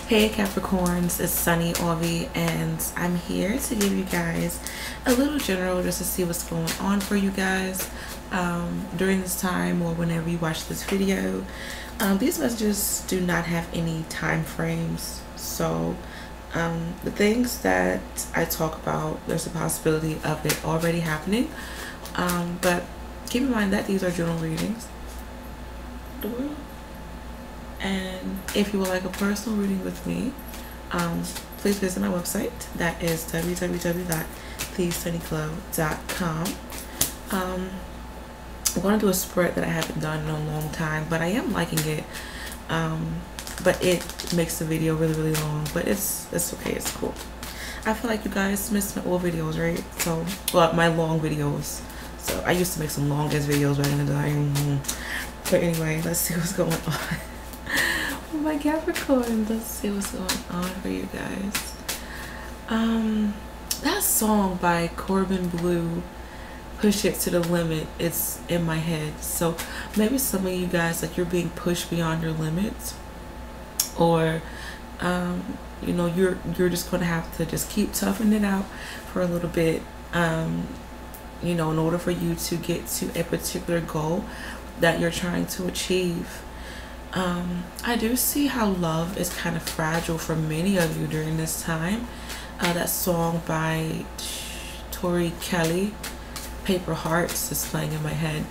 Hey Capricorns, it's Sunny Orvi, and I'm here to give you guys a little general just to see what's going on for you guys during this time or whenever you watch this video. These messages do not have any time frames, so the things that I talk about, there's a possibility of it already happening, but keep in mind that these are general readings. And if you would like a personal reading with me, please visit my website. That is www.thesunnyclub.com. I'm going to do a spread that I haven't done in a long time, but I am liking it. But it makes the video really long, but it's okay, it's cool. I feel like you guys missed my old videos, right? So, well, my long videos. So I used to make some long ass videos back in the day. But anyway, let's see what's going on. Oh my Capricorn, let's see what's going on for you guys. That song by Corbin Bleu, Push It to the Limit, it's in my head. So maybe some of you guys, like, you're being pushed beyond your limits, or you know, you're just gonna have to just keep toughing it out for a little bit, you know, in order for you to get to a particular goal that you're trying to achieve. I do see how love is kind of fragile for many of you during this time. That song by Tori Kelly, Paper Hearts, is playing in my head.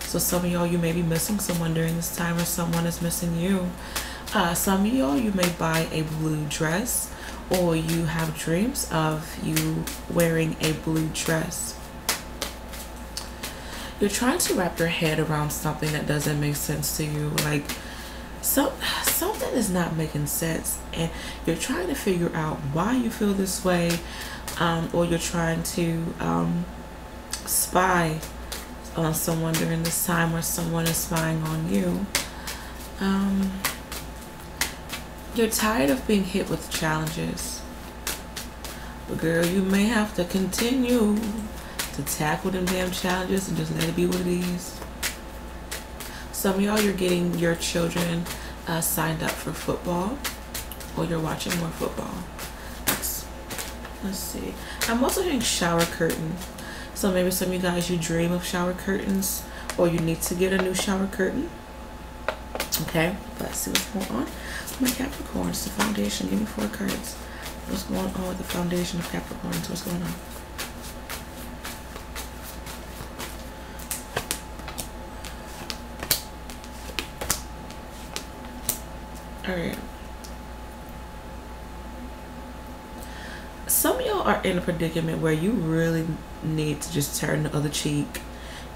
So some of y'all, you may be missing someone during this time, or someone is missing you. Some of y'all, you may buy a blue dress, or you have dreams of you wearing a blue dress. You're trying to wrap your head around something that doesn't make sense to you, like something is not making sense, and you're trying to figure out why you feel this way, or you're trying to spy on someone during this time, or someone is spying on you. You're tired of being hit with challenges, but girl, you may have to continue to tackle them damn challenges and just let it be what it is. Some of y'all, you're getting your children signed up for football, or you're watching more football. Let's see. I'm also hearing shower curtain. So maybe some of you guys, you dream of shower curtains, or you need to get a new shower curtain. Okay, let's see what's going on. My Capricorns, the foundation. Give me 4 cards. What's going on with the foundation of Capricorns? What's going on? Alright. Some of y'all are in a predicament where you really need to just turn the other cheek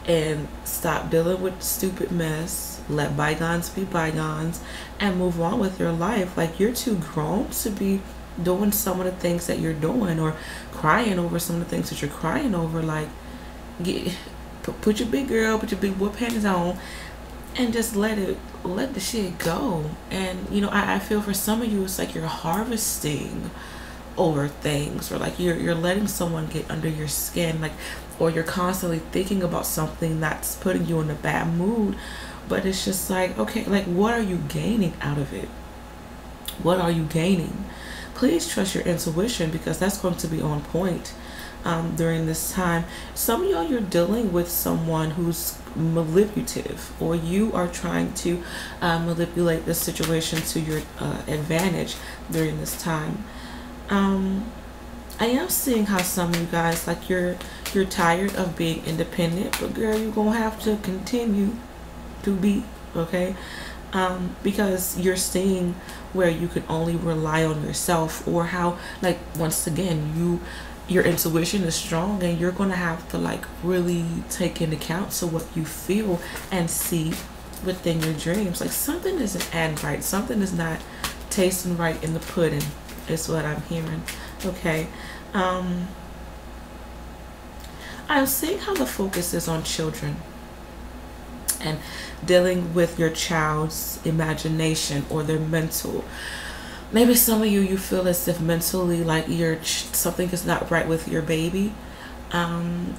and stop dealing with stupid mess. Let bygones be bygones and move on with your life. Like, you're too grown to be doing some of the things that you're doing, or crying over some of the things that you're crying over. Like, put your big girl, put your big boy panties on, and just let the shit go. And you know, I feel for some of you, it's like you're harvesting over things, or like you're letting someone get under your skin, like, or you're constantly thinking about something that's putting you in a bad mood. But it's just like, okay, like, what are you gaining out of it? What are you gaining? Please trust your intuition, because that's going to be on point during this time. Some of y'all, you're dealing with someone who's manipulative, or you are trying to manipulate the situation to your advantage during this time. I am seeing how some of you guys, like, you're tired of being independent, but girl, you're gonna have to continue to be, okay? Because you're seeing where you can only rely on yourself, or how, like, once again, your intuition is strong, and you're gonna have to, like, really take into account to what you feel and see within your dreams. Like, something isn't adding right, something is not tasting right in the pudding, is what I'm hearing. Okay, I'm seeing how the focus is on children and dealing with your child's imagination or their mental. Maybe some of you, you feel as if mentally, like, something is not right with your baby,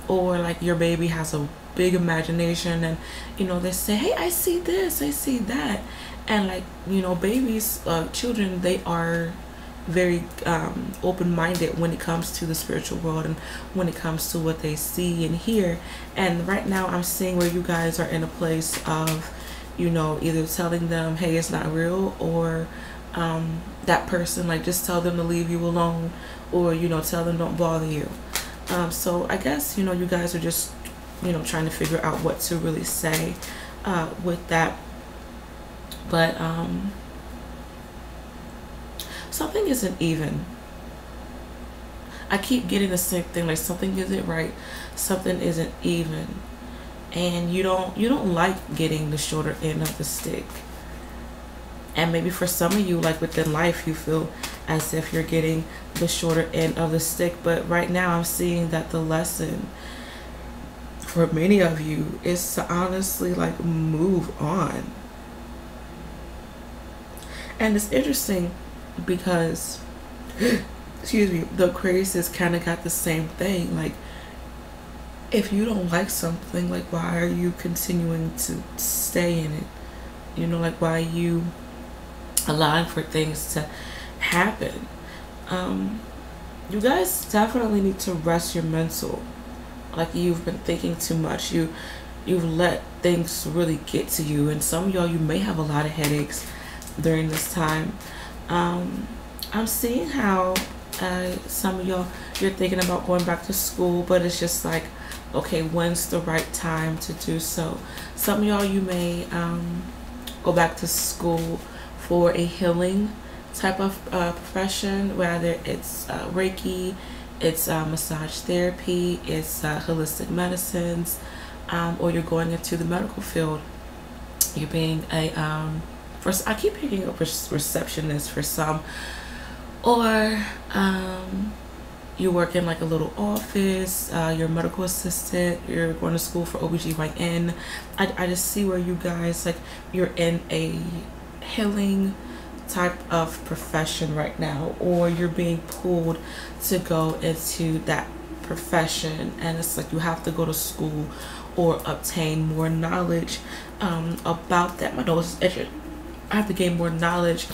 or like your baby has a big imagination, and you know, they say, hey, I see this, I see that, And like, you know, babies, children, they are very open-minded when it comes to the spiritual world and when it comes to what they see and hear. And right now I'm seeing where you guys are in a place of, you know, either telling them, hey, it's not real, or that person, like, just tell them to leave you alone, or, you know, tell them don't bother you. So I guess, you know, you guys are just, you know, trying to figure out what to really say with that. But something isn't even. I keep getting the same thing, like something isn't right, something isn't even. And you don't like getting the shorter end of the stick. And maybe for some of you, like within life, you feel as if you're getting the shorter end of the stick. But right now I'm seeing that the lesson for many of you is to honestly like move on. And it's interesting because excuse me, the Aquarius kind of got the same thing. Like, if you don't like something, like, why are you continuing to stay in it? You know, like, why are you allowing for things to happen? You guys definitely need to rest your mental. Like, you've been thinking too much. You've let things really get to you. And some of y'all, you may have a lot of headaches during this time. I'm seeing how some of y'all, you're thinking about going back to school, but it's just like, okay, when's the right time to do so? Some of y'all, you may go back to school for a healing type of profession, whether it's Reiki, it's massage therapy, it's holistic medicines, or you're going into the medical field. You're being a I keep picking up receptionist for some, or you work in like a little office, you're a medical assistant, you're going to school for OBGYN. I just see where you guys, like, you're in a healing type of profession right now, or you're being pulled to go into that profession, and it's like you have to go to school or obtain more knowledge about that. My nose is itching. I have to gain more knowledge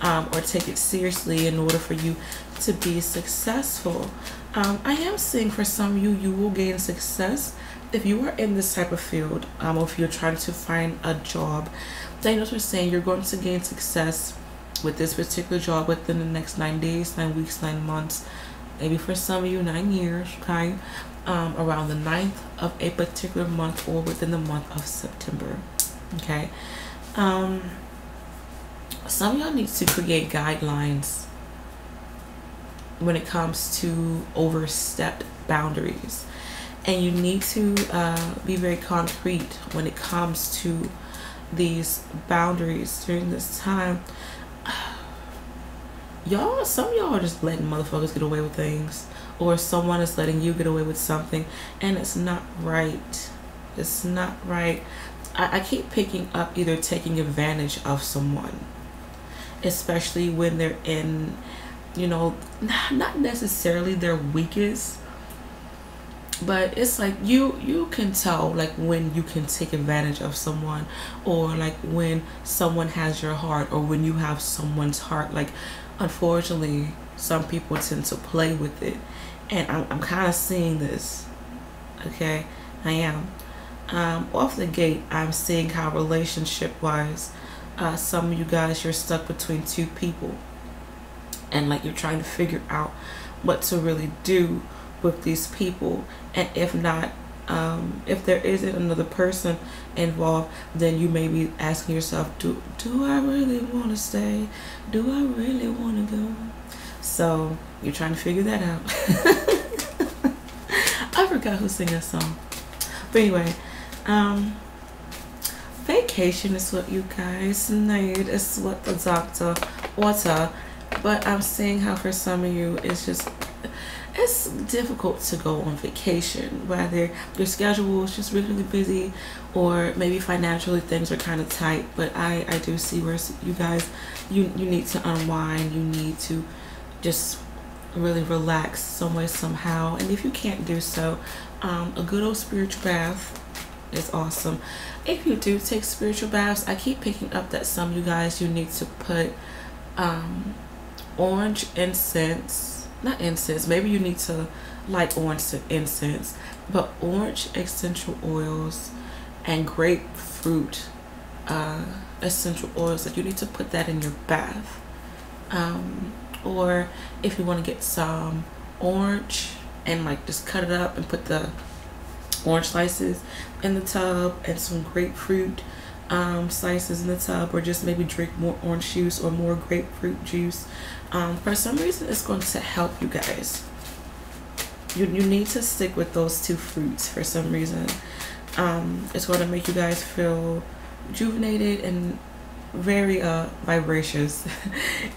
or take it seriously in order for you to be successful. I am seeing for some of you, you will gain success if you are in this type of field, or if you're trying to find a job. Daniels was saying you're going to gain success with this particular job within the next 9 days, 9 weeks, 9 months, maybe for some of you 9 years, okay? Around the 9th of a particular month, or within the month of September, okay? Some of y'all need to create guidelines when it comes to overstepped boundaries, and you need to be very concrete when it comes to these boundaries during this time. Y'all, some of y'all are just letting motherfuckers get away with things, or someone is letting you get away with something, and it's not right. It's not right. I keep picking up either taking advantage of someone, especially when they're in, you know, not necessarily their weakest, but it's like you can tell, like, when you can take advantage of someone, or like when someone has your heart, or when you have someone's heart. Like, unfortunately, some people tend to play with it, and I'm kind of seeing this. Okay, I am. Off the gate, I'm seeing how relationship wise, some of you guys, you're stuck between two people, and like you're trying to figure out what to really do with these people. And if not, if there isn't another person involved, then you may be asking yourself, do I really want to stay? Do I really want to go? So you're trying to figure that out. I forgot who sang that song, but anyway, vacation is what you guys need. It's what the doctor ordered. But I'm seeing how for some of you, it's difficult to go on vacation, whether your schedule is just really busy, or maybe financially things are kind of tight. But I do see where you guys, you need to unwind. You need to just really relax some way, somehow. And if you can't do so, a good old spiritual bath is awesome. If you do take spiritual baths, I keep picking up that some of you guys, you need to put orange incense, not incense, maybe you need to light orange incense, but orange essential oils and grapefruit essential oils, that you need to put that in your bath. Or if you want to get some orange and like just cut it up and put the orange slices in the tub and some grapefruit slices in the tub, or just maybe drink more orange juice or more grapefruit juice. For some reason, it's going to help you guys. You need to stick with those two fruits for some reason. It's going to make you guys feel rejuvenated and very vivacious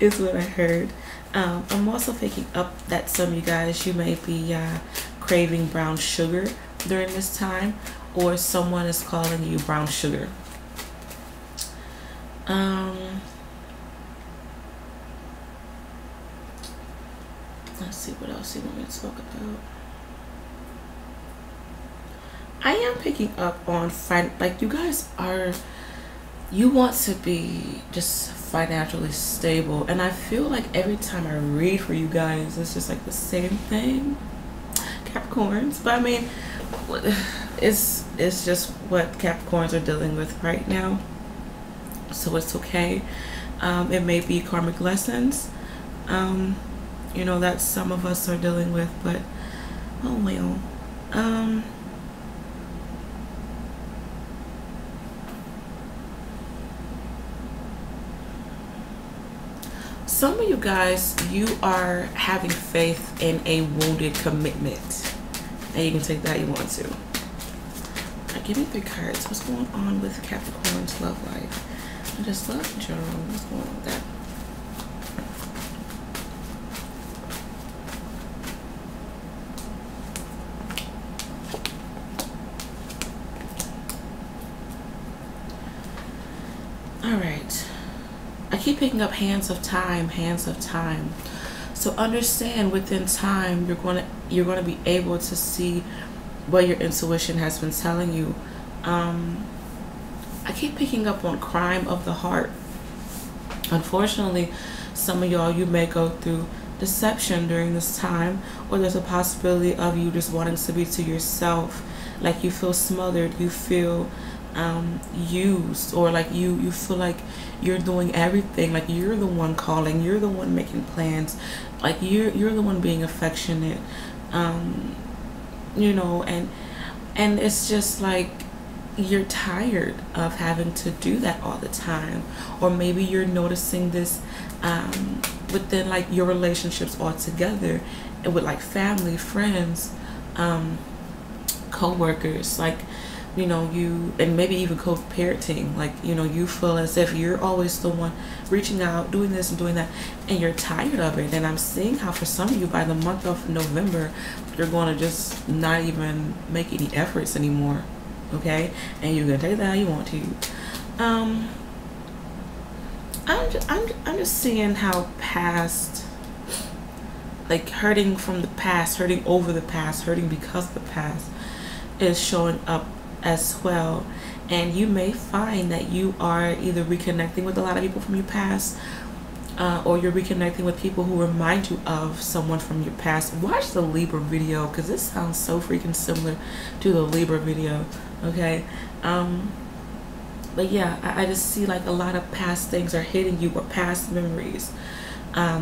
is what I heard. I'm also picking up that some of you guys, you may be craving brown sugar during this time, or someone is calling you brown sugar. Let's see what else you want me to talk about. I am picking up on like you guys are, you want to be just financially stable, and I feel like every time I read for you guys, it's just like the same thing, Capricorns. But I mean, it's just what Capricorns are dealing with right now, so it's okay. It may be karmic lessons, you know, that some of us are dealing with, but oh well. Some of you guys, you are having faith in a wounded commitment, and you can take that you want to. Right, give me 3 cards. What's going on with Capricorn's love life? I just love in general. What's going on with that? All right. I keep picking up hands of time, hands of time. So understand, within time, you're going to be able to see what your intuition has been telling you. I keep picking up on crime of the heart. Unfortunately, some of y'all, you may go through deception during this time, or there's a possibility of you just wanting to be to yourself, like you feel smothered, you feel used, or like you feel like you're doing everything, like you're the one calling, you're the one making plans, like you're the one being affectionate, you know, and it's just like you're tired of having to do that all the time. Or maybe you're noticing this within like your relationships altogether, and with like family, friends, co-workers, like, you know, you, and maybe even co-parenting, like, you know, you feel as if you're always the one reaching out, doing this and doing that, and you're tired of it. And I'm seeing how for some of you, by the month of November, you're going to just not even make any efforts anymore, okay? And you can take that how you want to. I'm just seeing how past, like hurting from the past, hurting over the past, hurting because of the past is showing up as well. And you may find that you are either reconnecting with a lot of people from your past, or you're reconnecting with people who remind you of someone from your past. Watch the Libra video, because this sounds so freaking similar to the Libra video, okay? But yeah, I just see like a lot of past things are hitting you, or past memories,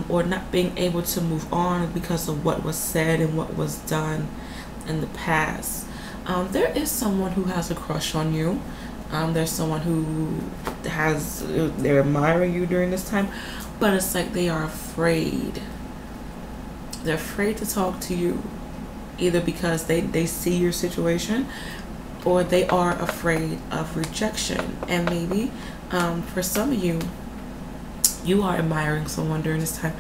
or not being able to move on because of what was said and what was done in the past. There is someone who has a crush on you. There's someone who they're admiring you during this time, but it's like they are afraid. They're afraid to talk to you, either because they see your situation, or they are afraid of rejection. And maybe for some of you, you are admiring someone during this time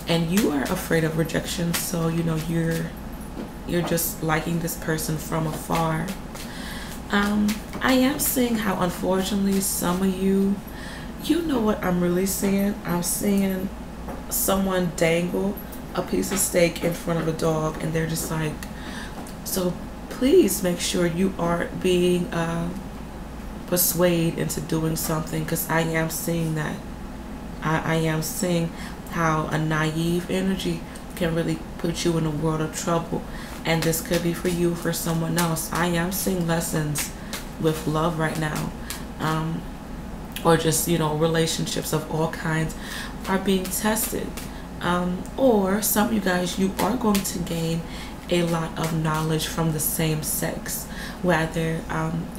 and you are afraid of rejection, so you know you're just liking this person from afar. I am seeing how, unfortunately, some of you, you know what I'm really seeing? I'm seeing someone dangle a piece of steak in front of a dog, and they're just like, so please make sure you aren't being persuaded into doing something, because I am seeing that. I am seeing how a naive energy can really put you in a world of trouble, and this could be for you, for someone else. I am seeing lessons with love right now, or just, you know, relationships of all kinds are being tested, or some of you guys, you are going to gain a lot of knowledge from the same sex, whether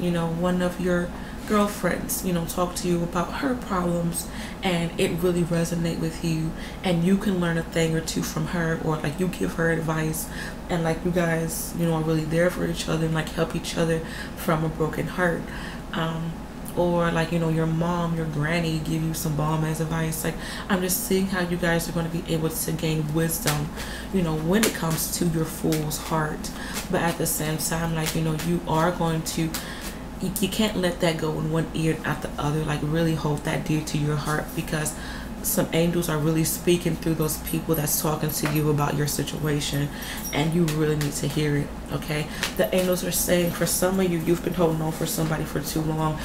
you know, one of your girlfriends, you know, talk to you about her problems and it really resonate with you, and you can learn a thing or two from her, or like you give her advice, and like you guys, you know, are really there for each other and like help each other from a broken heart. Or like, you know, your mom, your granny give you some bomb as advice. Like, I'm just seeing how you guys are going to be able to gain wisdom, you know, when it comes to your fool's heart. But at the same time, like, you know, you are going to, you can't let that go in one ear and out the other. Like, really hold that dear to your heart, because some angels are really speaking through those people that's talking to you about your situation, and you really need to hear it. Okay, the angels are saying, for some of you, you've been holding on for somebody for too long,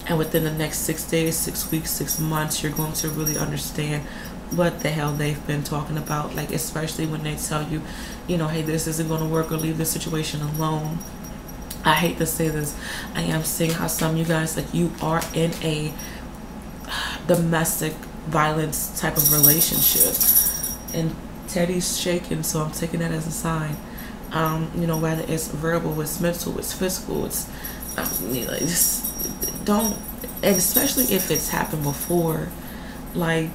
and within the next 6 days, 6 weeks, 6 months, you're going to really understand what the hell they've been talking about. Like, especially when they tell you, you know, hey, this isn't going to work, or leave this situation alone. I hate to say this, I am seeing how some of you guys, like, you are in a domestic violence type of relationship, and Teddy's shaking, so I'm taking that as a sign. You know, whether it's verbal, it's mental, it's physical, it's you know, just don't, and especially if it's happened before, like,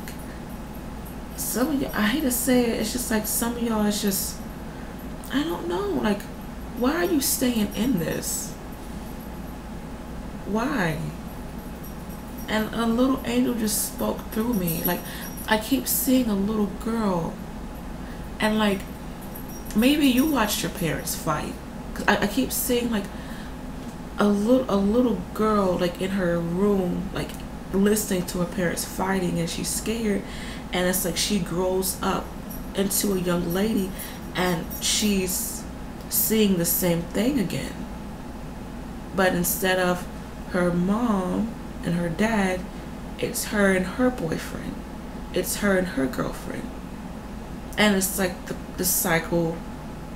some of you, I hate to say it, it's just like some of y'all, it's just, I don't know, like, why are you staying in this? Why? And a little angel just spoke through me. Like, I keep seeing a little girl, and like, maybe you watched your parents fight, 'cause I keep seeing like a little girl, like, in her room, like, listening to her parents fighting, and she's scared, and it's like she grows up into a young lady, and she's seeing the same thing again, but instead of her mom and her dad, it's her and her boyfriend, it's her and her girlfriend, and it's like the cycle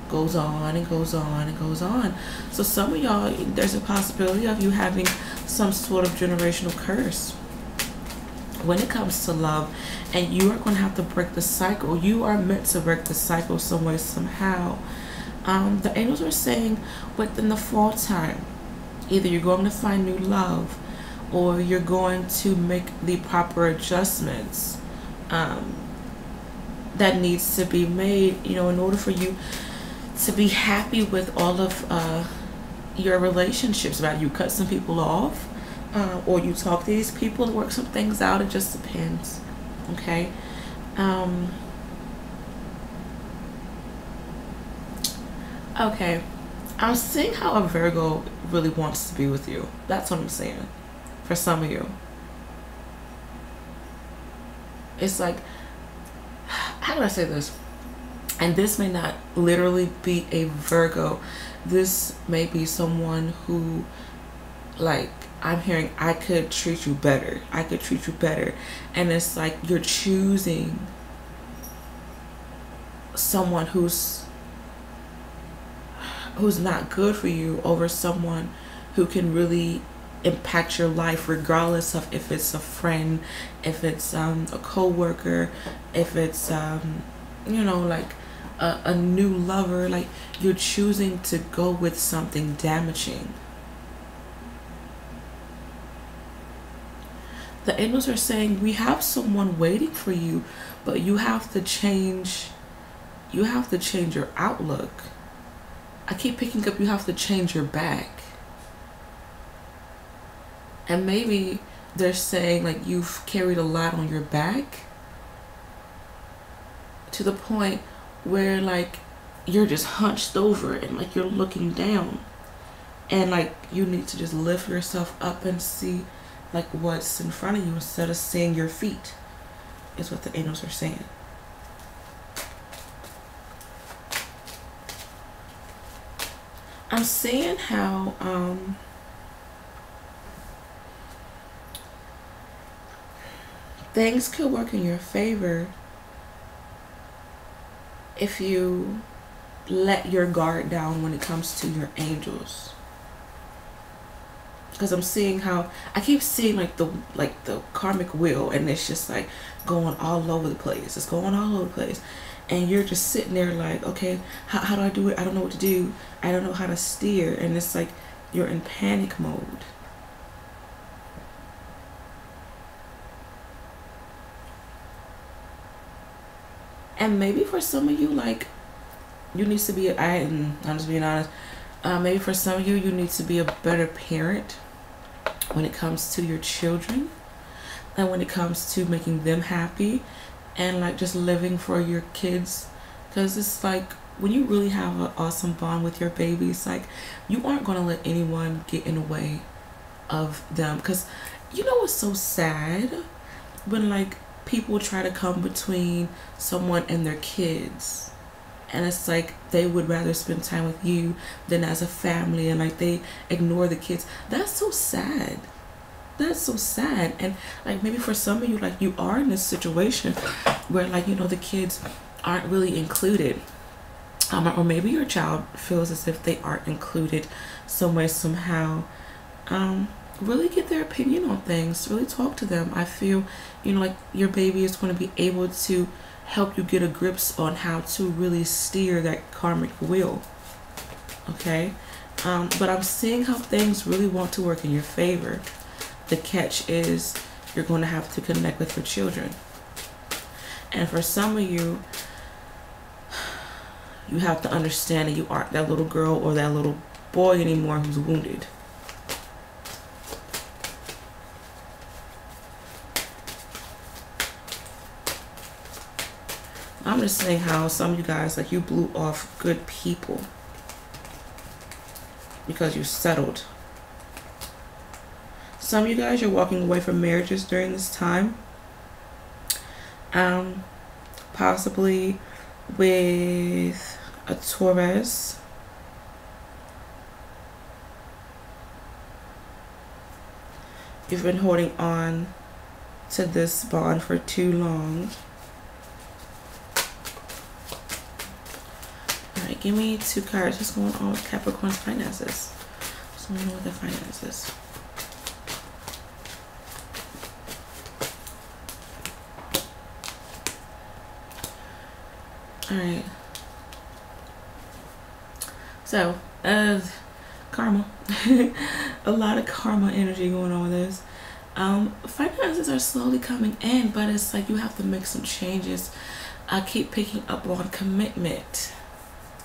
goes on and goes on and goes on. So some of y'all, there's a possibility of you having some sort of generational curse when it comes to love, and you are going to have to break the cycle. You are meant to break the cycle some way, somehow. The angels are saying within the fall time, either you're going to find new love, or you're going to make the proper adjustments that needs to be made, you know, in order for you to be happy with all of your relationships. Whether you cut some people off, or you talk to these people and work some things out, it just depends. Okay. Okay, I'm seeing how a Virgo really wants to be with you. That's what I'm saying. For some of you, it's like, how do I say this? And this may not literally be a Virgo. This may be someone who, like, I'm hearing, I could treat you better. I could treat you better. And it's like you're choosing someone who's not good for you over someone who can really impact your life, regardless of if it's a friend, if it's a co-worker, if it's you know, like a new lover. Like, you're choosing to go with something damaging. The angels are saying we have someone waiting for you, but you have to change your outlook. I keep picking up, you have to change your back. And maybe they're saying, like, you've carried a lot on your back to the point where, like, you're just hunched over and, like, you're looking down. And, like, you need to just lift yourself up and see, like, what's in front of you instead of seeing your feet, is what the angels are saying. I'm seeing how things could work in your favor if you let your guard down when it comes to your angels. Because I'm seeing how I keep seeing like the karmic wheel, and it's just like going all over the place. It's going all over the place, and you're just sitting there like, okay, how do I do it? I don't know what to do. I don't know how to steer, and it's like you're in panic mode. And maybe for some of you, like, you need to be, I'm just being honest, maybe for some of you, you need to be a better parent when it comes to your children, and when it comes to making them happy, and like just living for your kids. Because it's like, when you really have an awesome bond with your babies, like, you aren't going to let anyone get in the way of them. Because you know what's so sad? When like people try to come between someone and their kids, and it's like they would rather spend time with you than as a family, and like they ignore the kids. That's so sad. That's so sad. And like maybe for some of you, like, you are in this situation where, like, you know, the kids aren't really included, or maybe your child feels as if they aren't included some way, somehow. Really get their opinion on things. Really talk to them. I feel, you know, like your baby is going to be able to help you get a grips on how to really steer that karmic wheel. Okay? But I'm seeing how things really want to work in your favor. The catch is you're going to have to connect with your children. And for some of you, you have to understand that you aren't that little girl or that little boy anymore who's wounded. I'm just saying how some of you guys, like, you blew off good people because you settled. Some of you guys, you're walking away from marriages during this time. Possibly with a Taurus. You've been holding on to this bond for too long. Alright, give me 2 cards. What's going on with Capricorn's finances? What's going on with their finances? Alright. So, karma. A lot of karma energy going on with this. Finances are slowly coming in, but it's like you have to make some changes. I keep picking up on commitment.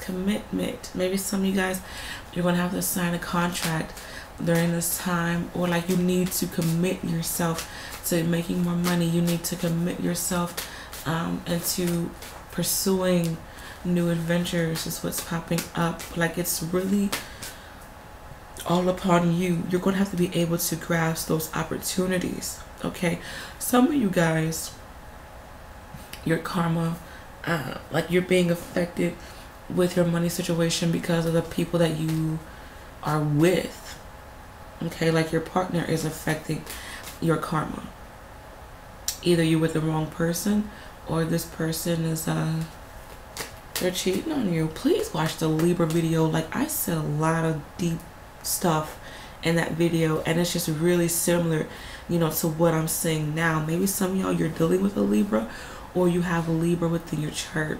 Commitment. Maybe some of you guys, you're going to have to sign a contract during this time, or like you need to commit yourself to making more money. You need to commit yourself into pursuing new adventures is what's popping up. Like, it's really all upon you. You're going to have to be able to grasp those opportunities. Okay, some of you guys, your karma, like, you're being affected with your money situation because of the people that you are with. Okay, like your partner is affecting your karma. Either you're with the wrong person, or this person is they're cheating on you. Please watch the Libra video. Like, I said a lot of deep stuff in that video, and it's just really similar, you know, to what I'm saying now. Maybe some of y'all, you're dealing with a Libra, or you have a Libra within your chart,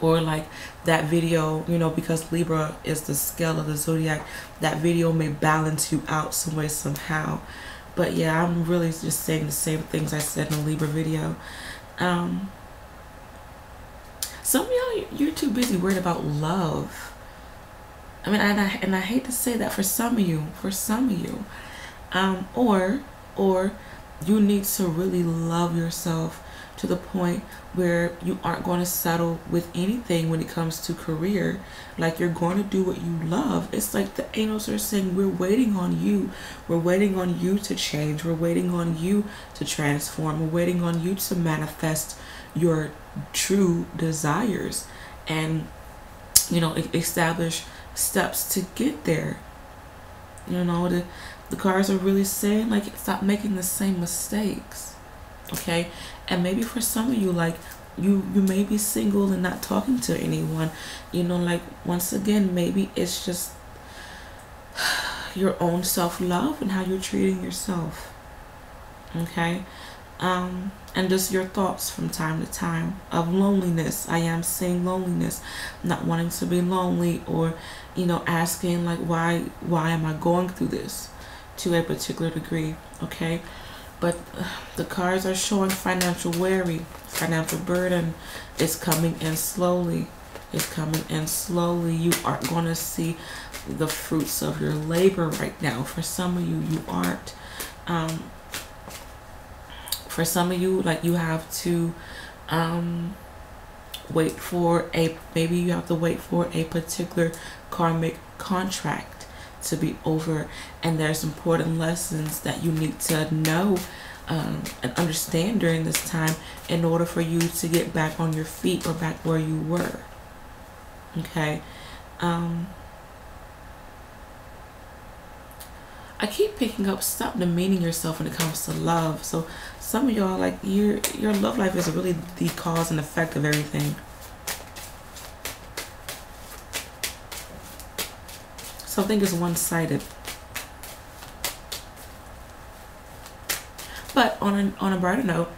or like that video, you know, because Libra is the scale of the zodiac, that video may balance you out some way, somehow. But yeah, I'm really just saying the same things I said in the Libra video. Some of y'all, you're too busy worried about love. I mean, and I hate to say that for some of you, or you need to really love yourself to the point where you aren't going to settle with anything when it comes to career. Like, you're going to do what you love. It's like the angels are saying, we're waiting on you. We're waiting on you to change. We're waiting on you to transform. We're waiting on you to manifest your true desires and, you know, establish steps to get there. You know, the cards are really saying, like, stop making the same mistakes. Okay? And maybe for some of you, like, you may be single and not talking to anyone. You know, like, once again, maybe it's just your own self-love and how you're treating yourself. Okay? And just your thoughts from time to time of loneliness. I am seeing loneliness, not wanting to be lonely, or, you know, asking, like, why am I going through this to a particular degree. Okay? But the cards are showing financial worry, financial burden is coming in slowly. It's coming in slowly. You aren't going to see the fruits of your labor right now. For some of you, you aren't. For some of you, like, you have to wait for maybe you have to wait for a particular karmic contract to be over, and there's important lessons that you need to know and understand during this time in order for you to get back on your feet or back where you were. Okay? I keep picking up, stop demeaning yourself when it comes to love. So some of y'all, like, your love life is really the cause and effect of everything. Something is one-sided. But on a brighter note,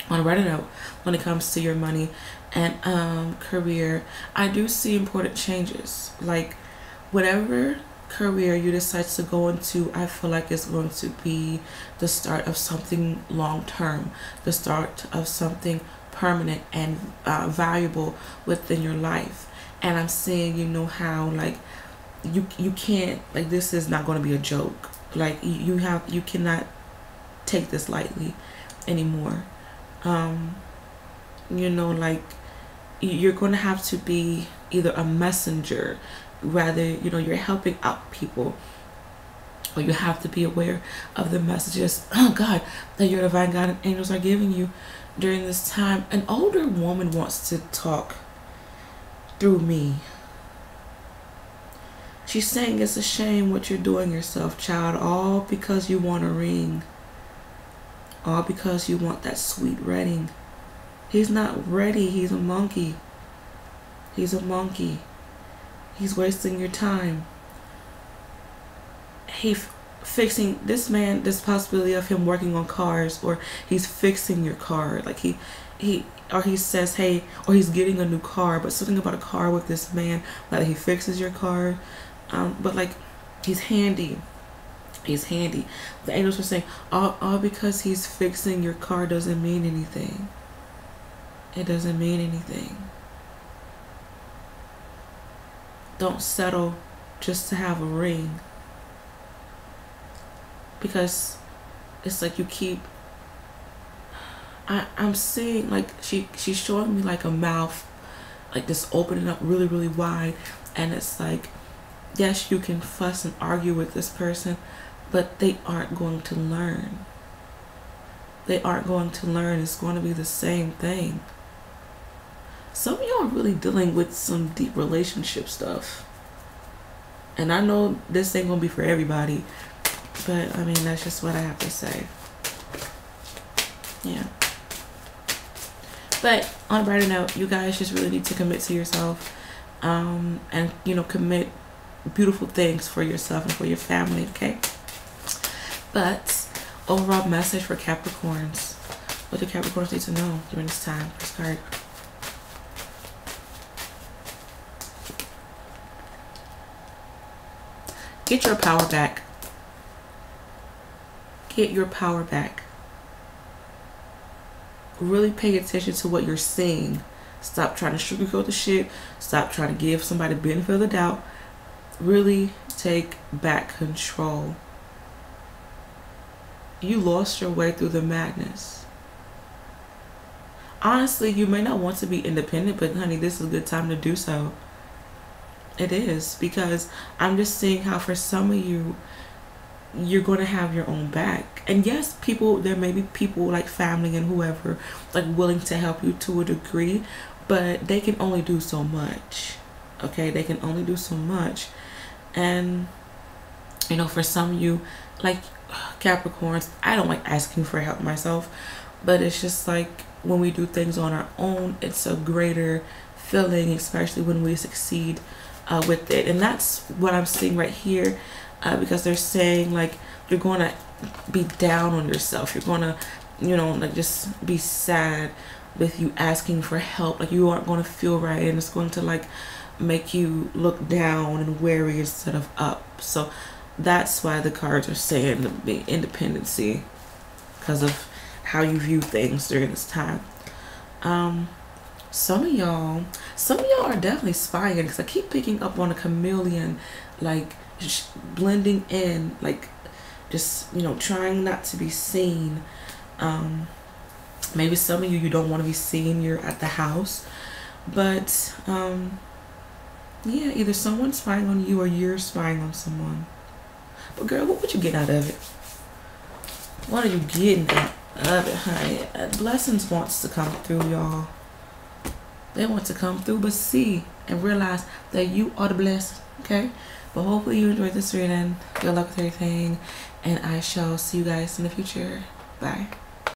when it comes to your money and career, I do see important changes. Like, whatever career you decide to go into, I feel like it's going to be the start of something long-term, the start of something permanent and valuable within your life. And I'm seeing, you know, how, like, you can't, like, this is not going to be a joke. Like, you cannot take this lightly anymore. You know, like, you're going to have to be either a messenger, rather, you know, you're helping out people, or you have to be aware of the messages, oh God, that your divine God and angels are giving you during this time. An older woman wants to talk through me. She's saying it's a shame what you're doing yourself, child, all because you want a ring, all because you want that sweet wedding. He's not ready. He's a monkey. He's a monkey. He's wasting your time. Fixing this man, this possibility of him working on cars, or he's fixing your car. Like, he says, hey, or he's getting a new car, but something about a car with this man, whether he fixes your car, but, like, he's handy. He's handy. The angels were saying, all because he's fixing your car doesn't mean anything. It doesn't mean anything. Don't settle just to have a ring, because it's like you keep, I'm seeing, like, she's showing me, like, a mouth, like, this opening up really, really wide, and it's like, yes, you can fuss and argue with this person, but they aren't going to learn. They aren't going to learn. It's going to be the same thing. Some of y'all are really dealing with some deep relationship stuff. And I know this ain't going to be for everybody, but, I mean, that's just what I have to say. Yeah. But on a brighter note, you guys just really need to commit to yourself, and, you know, commit beautiful things for yourself and for your family, okay? But overall message for Capricorns. What do Capricorns need to know during this time? First card. Get your power back. Get your power back. Really pay attention to what you're seeing. Stop trying to sugarcoat the shit. Stop trying to give somebody the benefit of the doubt. Really take back control. You lost your way through the madness. Honestly, you may not want to be independent, but honey, this is a good time to do so. It is, because I'm just seeing how for some of you, you're going to have your own back. And yes, there may be people like family and whoever, like, willing to help you to a degree, but they can only do so much. Okay, they can only do so much. And you know, for some of you, like Capricorns, I don't like asking for help myself, but it's just like when we do things on our own, it's a greater feeling, especially when we succeed with it. And that's what I'm seeing right here, because they're saying like you're going to be down on yourself. You're going to, you know, like just be sad with you asking for help. Like you aren't going to feel right, and it's going to like make you look down and weary instead of up. So that's why the cards are saying the independency, because of how you view things during this time. Some of y'all are definitely spying, because I keep picking up on a chameleon, like blending in, like just, you know, trying not to be seen. Maybe some of you don't want to be seen, you're at the house, but yeah, either someone's spying on you or you're spying on someone. But girl, what would you get out of it? What are you getting out of it, honey? Blessings wants to come through, y'all. They want to come through, but see and realize that you are the blessing, okay? But hopefully you enjoyed this reading. Good luck with everything, and I shall see you guys in the future. Bye.